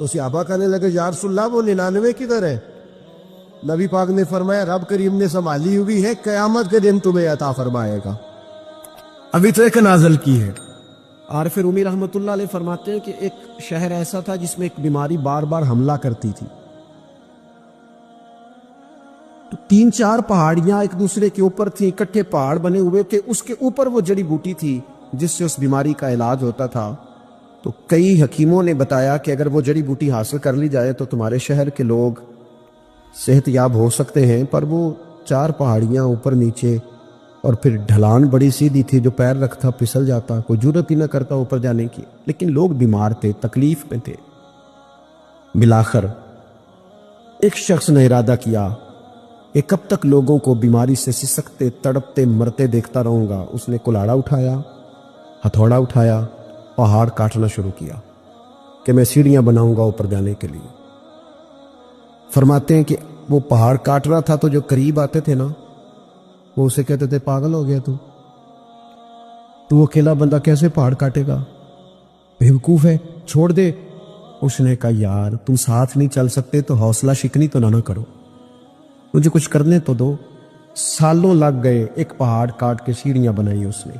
تو صحابہ کہنے لگے یا رسول اللہ وہ 99 کدھر ہے؟ نبی پاک نے فرمایا رب کریم نے سنبھالی ہوئی ہے، قیامت کے دن تمہیں عطا فرمائے گا۔ ابھی تو ایک نازل کی ہے۔ عارف رومی رحمۃ اللہ علیہ فرماتے ہیں کہ ایک شہر ایسا تھا جس میں ایک بیماری بار بار حملہ کرتی تھی، تو 3-4 پہاڑیاں ایک دوسرے کے اوپر تھیں، اکٹھے پہاڑ بنے ہوئے تھے، اس کے اوپر وہ جڑی بوٹی تھی جس سے اس بیماری کا علاج ہوتا تھا۔ تو کئی حکیموں نے بتایا کہ اگر وہ جڑی بوٹی حاصل کر لی جائے تو تمہارے شہر کے لوگ صحت یاب ہو سکتے ہیں، پر وہ 4 پہاڑیاں اوپر نیچے اور پھر ڈھلان بڑی سیدھی تھی، جو پیر رکھتا پھسل جاتا، کوئی جرت ہی نہ کرتا اوپر جانے کی، لیکن لوگ بیمار تھے، تکلیف میں تھے۔ بالآخر ایک شخص نے ارادہ کیا کہ کب تک لوگوں کو بیماری سے سسکتے تڑپتے مرتے دیکھتا رہوں گا۔ اس نے کلاڑا اٹھایا، ہتھوڑا اٹھایا، پہاڑ کاٹنا شروع کیا کہ میں سیڑھیاں بناؤں گا اوپر جانے کے لیے۔ فرماتے ہیں کہ وہ پہاڑ کاٹ رہا تھا تو جو قریب آتے تھے نا، وہ اسے کہتے تھے پاگل ہو گیا تو اکیلا بندہ کیسے پہاڑ کاٹے گا، بیوقوف ہے، چھوڑ دے۔ اس نے کہا یار تم ساتھ نہیں چل سکتے تو حوصلہ شکنی تو نہ کرو، مجھے کچھ کرنے تو دو۔ سالوں لگ گئے، ایک پہاڑ کاٹ کے سیڑھیاں بنائی اس نے،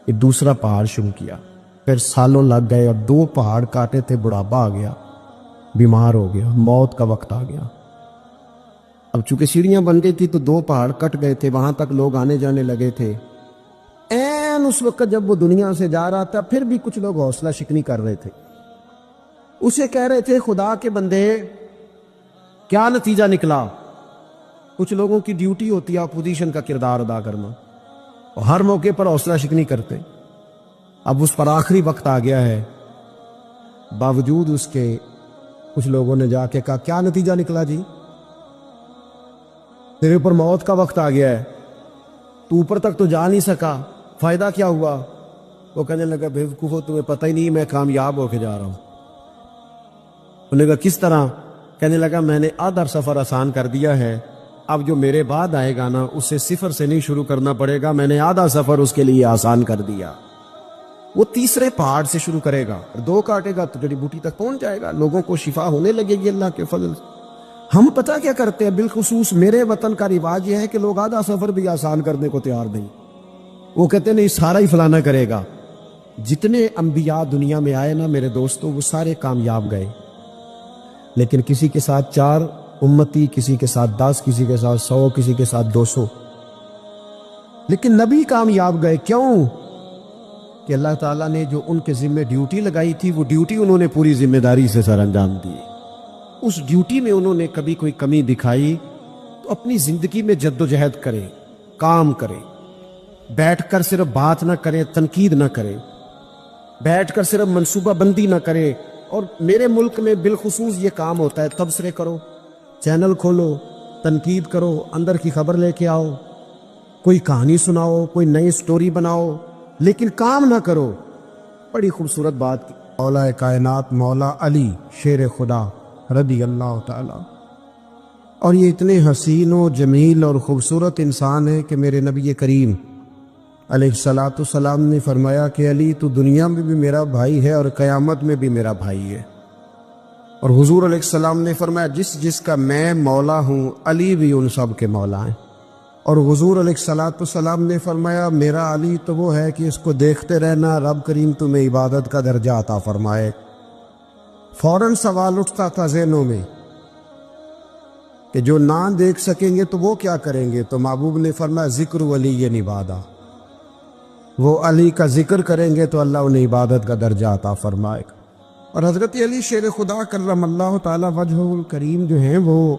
ایک دوسرا پہاڑ شروع کیا، پھر سالوں لگ گئے اور 2 پہاڑ کاٹے تھے، بڑھاپا آ گیا، بیمار ہو گیا، موت کا وقت آ گیا۔ اب چونکہ سیڑھیاں بن گئی تھی تو 2 پہاڑ کٹ گئے تھے، وہاں تک لوگ آنے جانے لگے تھے۔ این اس وقت جب وہ دنیا سے جا رہا تھا، پھر بھی کچھ لوگ حوصلہ شکنی کر رہے تھے، اسے کہہ رہے تھے خدا کے بندے کیا نتیجہ نکلا۔ کچھ لوگوں کی ڈیوٹی ہوتی ہے اپوزیشن کا کردار ادا کرنا، اور ہر موقع پر حوصلہ شکنی کرتے۔ اب اس پر آخری وقت آ گیا ہے، باوجود اس کے کچھ لوگوں نے جا کے کہا کیا نتیجہ نکلا جی، تیرے اوپر موت کا وقت آ گیا ہے، تو اوپر تک تو جا نہیں سکا، فائدہ کیا ہوا؟ وہ کہنے لگا بیوقوفو تمہیں پتہ ہی نہیں میں کامیاب ہو کے جا رہا ہوں۔ انہوں نے کہا کس طرح؟ کہنے لگا میں نے آدھا سفر آسان کر دیا ہے، اب جو میرے بعد آئے گا نا اسے 0 سے نہیں شروع کرنا پڑے گا، میں نے آدھا سفر اس کے لیے آسان کر دیا۔ وہ تیسرے پہاڑ سے شروع کرے گا، 2 کاٹے گا تو جڑی بوٹی تک پہنچ جائے گا، لوگوں کو شفا ہونے لگے گی اللہ کے فضل سے۔ ہم پتہ کیا کرتے ہیں، بالخصوص میرے وطن کا رواج یہ ہے کہ لوگ آدھا سفر بھی آسان کرنے کو تیار نہیں، وہ کہتے ہیں نہیں سارا ہی فلانا کرے گا۔ جتنے انبیاء دنیا میں آئے نا میرے دوستوں، وہ سارے کامیاب گئے، لیکن کسی کے ساتھ 4 امتی، کسی کے ساتھ 10، کسی کے ساتھ 100، کسی کے ساتھ 200، لیکن نبی کامیاب گئے۔ کیوں؟ کہ اللہ تعالیٰ نے جو ان کے ذمہ ڈیوٹی لگائی تھی، وہ ڈیوٹی انہوں نے پوری ذمہ داری سے سر انجام دی۔ اس ڈیوٹی میں انہوں نے کبھی کوئی کمی دکھائی تو اپنی زندگی میں جد و جہد کریں، کام کریں، بیٹھ کر صرف بات نہ کریں، تنقید نہ کریں، بیٹھ کر صرف منصوبہ بندی نہ کریں۔ اور میرے ملک میں بالخصوص یہ کام ہوتا ہے، تبصرے کرو، چینل کھولو، تنقید کرو، اندر کی خبر لے کے آؤ، کوئی کہانی سناؤ، کوئی نئی سٹوری بناؤ، لیکن کام نہ کرو۔ بڑی خوبصورت بات کی مولا کائنات مولا علی شیر خدا رضی اللہ تعالی، اور یہ اتنے حسین و جمیل اور خوبصورت انسان ہے کہ میرے نبی کریم علیہ الصلاۃ والسلام نے فرمایا کہ علی تو دنیا میں بھی میرا بھائی ہے اور قیامت میں بھی میرا بھائی ہے۔ اور حضور علیہ السلام نے فرمایا جس جس کا میں مولا ہوں علی بھی ان سب کے مولا ہیں۔ اور حضور علیہ الصلاۃ والسلام نے فرمایا میرا علی تو وہ ہے کہ اس کو دیکھتے رہنا رب کریم تمہیں عبادت کا درجہ عطا فرمائے۔ فوراً سوال اٹھتا تھا ذہنوں میں کہ جو نہ دیکھ سکیں گے تو وہ کیا کریں گے؟ تو محبوب نے فرمایا ذکر ولی عبادہ، وہ علی کا ذکر کریں گے تو اللہ انہیں عبادت کا درجہ عطا فرمائے گا۔ اور حضرت علی شیر خدا کرم اللہ تعالی وجہہ الکریم جو ہیں، وہ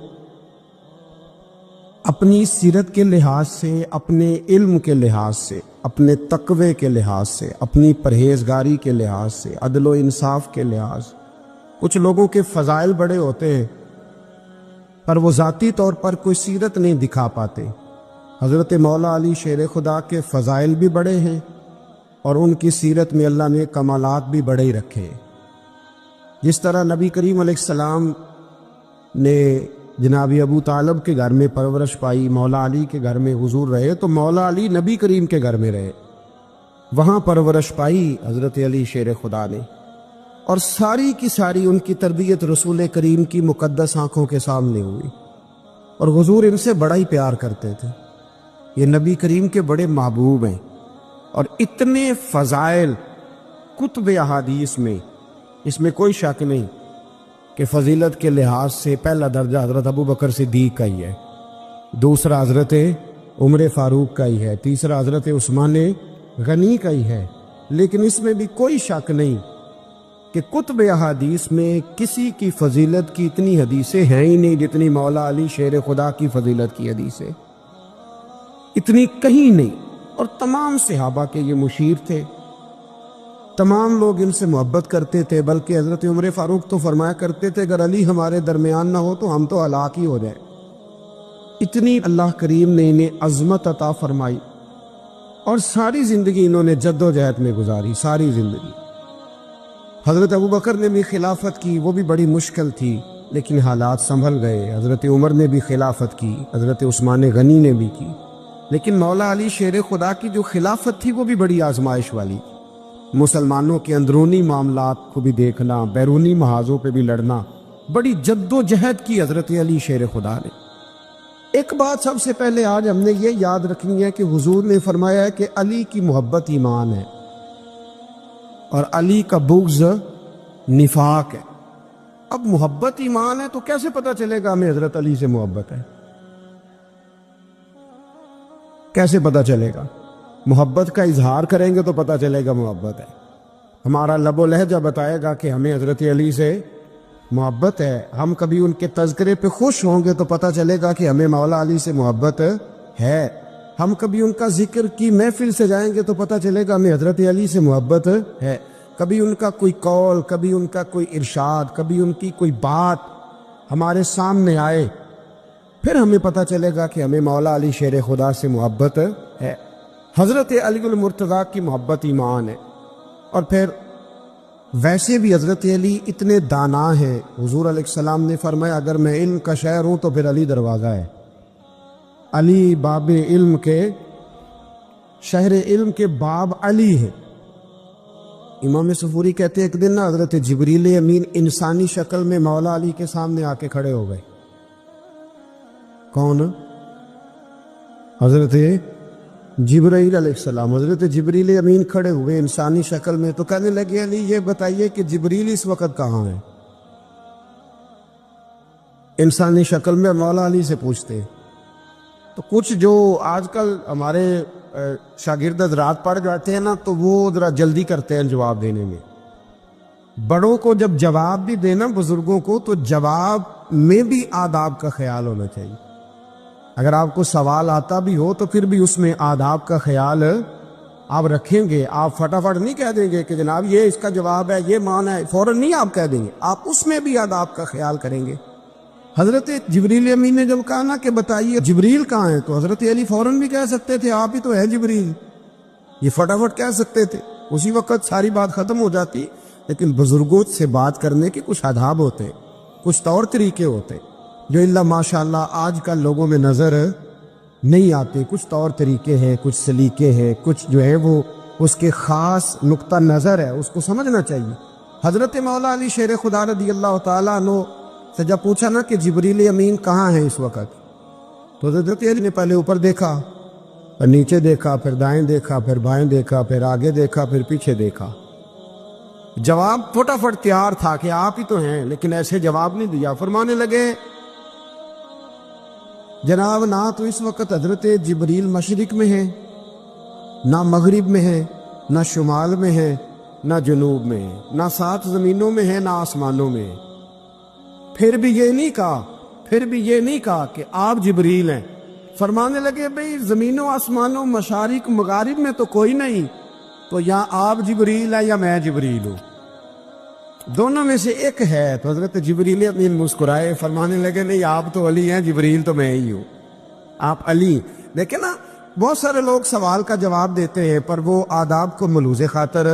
اپنی سیرت کے لحاظ سے، اپنے علم کے لحاظ سے، اپنے تقوی کے لحاظ سے، اپنی پرہیزگاری کے لحاظ سے، عدل و انصاف کے لحاظ، کچھ لوگوں کے فضائل بڑے ہوتے ہیں پر وہ ذاتی طور پر کوئی سیرت نہیں دکھا پاتے۔ حضرت مولا علی شیر خدا کے فضائل بھی بڑے ہیں اور ان کی سیرت میں اللہ نے کمالات بھی بڑے ہی رکھے۔ جس طرح نبی کریم علیہ السلام نے جناب ابو طالب کے گھر میں پرورش پائی، مولا علی کے گھر میں حضور رہے، تو مولا علی نبی کریم کے گھر میں رہے، وہاں پرورش پائی حضرت علی شیر خدا نے۔ اور ساری کی ساری ان کی تربیت رسول کریم کی مقدس آنکھوں کے سامنے ہوئی، اور حضور ان سے بڑا ہی پیار کرتے تھے۔ یہ نبی کریم کے بڑے محبوب ہیں، اور اتنے فضائل کتب احادیث میں، اس میں کوئی شک نہیں کہ فضیلت کے لحاظ سے پہلا درجہ حضرت ابو بکر صدیق کا ہی ہے، دوسرا حضرت عمر فاروق کا ہی ہے، تیسرا حضرت عثمان غنی کا ہی ہے۔ لیکن اس میں بھی کوئی شک نہیں کہ کتب احادیث میں کسی کی فضیلت کی اتنی حدیثیں ہیں ہی نہیں جتنی مولا علی شیر خدا کی فضیلت کی حدیثیں، اتنی کہیں نہیں۔ اور تمام صحابہ کے یہ مشیر تھے، تمام لوگ ان سے محبت کرتے تھے، بلکہ حضرت عمر فاروق تو فرمایا کرتے تھے اگر علی ہمارے درمیان نہ ہو تو ہم تو ہلاک ہی ہو جائیں۔ اتنی اللہ کریم نے انہیں عظمت عطا فرمائی، اور ساری زندگی انہوں نے جد و جہد میں گزاری، ساری زندگی۔ حضرت ابو بکر نے بھی خلافت کی، وہ بھی بڑی مشکل تھی، لیکن حالات سنبھل گئے۔ حضرت عمر نے بھی خلافت کی، حضرت عثمان غنی نے بھی کی، لیکن مولا علی شیر خدا کی جو خلافت تھی وہ بھی بڑی آزمائش والی۔ مسلمانوں کے اندرونی معاملات کو بھی دیکھنا، بیرونی محاذوں پہ بھی لڑنا، بڑی جد و جہد کی حضرت علی شیر خدا نے۔ ایک بات سب سے پہلے آج ہم نے یہ یاد رکھنی ہے کہ حضور نے فرمایا ہے کہ علی کی محبت ایمان ہے، اور علی کا بغض نفاق ہے۔ اب محبت ایمان ہے تو کیسے پتہ چلے گا ہمیں حضرت علی سے محبت ہے؟ کیسے پتہ چلے گا؟ محبت کا اظہار کریں گے تو پتہ چلے گا محبت ہے، ہمارا لب و لہجہ بتائے گا کہ ہمیں حضرت علی سے محبت ہے۔ ہم کبھی ان کے تذکرے پہ خوش ہوں گے تو پتہ چلے گا کہ ہمیں مولا علی سے محبت ہے۔ ہم کبھی ان کا ذکر کی محفل سے جائیں گے تو پتہ چلے گا ہمیں حضرت علی سے محبت ہے۔ کبھی ان کا کوئی قول، کبھی ان کا کوئی ارشاد، کبھی ان کی کوئی بات ہمارے سامنے آئے، پھر ہمیں پتہ چلے گا کہ ہمیں مولا علی شیر خدا سے محبت ہے۔ حضرت علی المرتضیٰ کی محبت ایمان ہے۔ اور پھر ویسے بھی حضرت علی اتنے دانا ہیں، حضور علیہ السلام نے فرمایا اگر میں علم کا شہر ہوں تو پھر علی دروازہ ہے۔ علی باب علم کے، شہر علم کے باب علی ہے۔ امام صفوری کہتے ہیں ایک دن نا حضرت جبریل امین انسانی شکل میں مولا علی کے سامنے آ کے کھڑے ہو گئے۔ کون؟ حضرت جبرائیل علیہ السلام۔ حضرت جبریل امین کھڑے ہوئے انسانی شکل میں، تو کہنے لگے علی یہ بتائیے کہ جبریل اس وقت کہاں ہے؟ انسانی شکل میں مولا علی سے پوچھتے۔ تو کچھ جو آج کل ہمارے شاگرد حضرات پڑھ جاتے ہیں نا تو وہ ذرا جلدی کرتے ہیں جواب دینے میں۔ بڑوں کو جب جواب بھی دینا بزرگوں کو تو جواب میں بھی آداب کا خیال ہونا چاہیے۔ اگر آپ کو سوال آتا بھی ہو تو پھر بھی اس میں آداب کا خیال آپ رکھیں گے۔ آپ فٹافٹ نہیں کہہ دیں گے کہ جناب یہ اس کا جواب ہے، یہ معنی ہے، فوراً نہیں آپ کہہ دیں گے، آپ اس میں بھی آداب کا خیال کریں گے۔ حضرت جبریل امین نے جب کہا نا کہ بتائیے جبریل کہاں ہے، تو حضرت علی فوراً بھی کہہ سکتے تھے آپ ہی تو ہے جبریل، یہ فٹافٹ کہہ سکتے تھے، اسی وقت ساری بات ختم ہو جاتی۔ لیکن بزرگوں سے بات کرنے کے کچھ آداب ہوتے، کچھ طور طریقے ہوتے جو اللہ ماشاءاللہ آج کل لوگوں میں نظر نہیں آتے۔ کچھ طور طریقے ہیں، کچھ سلیقے ہیں، کچھ جو ہے وہ اس کے خاص نقطہ نظر ہے، اس کو سمجھنا چاہیے۔ حضرت مولا علی شیر خدا رضی اللہ تعالیٰ عنہ سے جب پوچھا نا کہ جبریل امین کہاں ہے اس وقت، تو حضرت علی نے پہلے اوپر دیکھا، پھر نیچے دیکھا، پھر دائیں دیکھا، پھر بائیں دیکھا، پھر آگے دیکھا، پھر پیچھے دیکھا۔ جواب فٹافٹ تیار تھا کہ آپ ہی تو ہیں، لیکن ایسے جواب نہیں دیا۔ فرمانے لگے جناب نہ تو اس وقت حضرت جبریل مشرق میں ہے، نہ مغرب میں ہے، نہ شمال میں ہے، نہ جنوب میں ہے، نہ 7 زمینوں میں ہے، نہ آسمانوں میں ہے۔ پھر بھی یہ نہیں کہا کہ آپ جبریل ہیں۔ فرمانے لگے بھئی زمینوں آسمانوں مشارق مغارب میں تو کوئی نہیں، تو یا آپ جبریل ہے یا میں جبریل ہوں، دونوں میں سے ایک ہے۔ تو حضرت جبریل امین مسکرائے، فرمانے لگے نہیں آپ تو علی ہیں، جبریل تو میں ہی ہوں، آپ علی۔ لیکن نا بہت سارے لوگ سوال کا جواب دیتے ہیں پر وہ آداب کو ملوز خاطر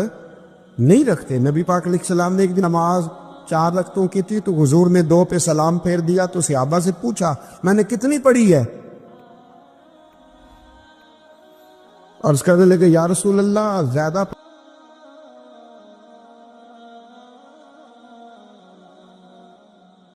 نہیں رکھتے۔ نبی پاک علیہ السلام نے ایک دن نماز 4 رکعتوں کی تھی تو حضور نے 2 پہ سلام پھیر دیا، تو صحابہ سے پوچھا میں نے کتنی پڑھی ہے؟ عرض کرنے لگے یا رسول اللہ زیادہ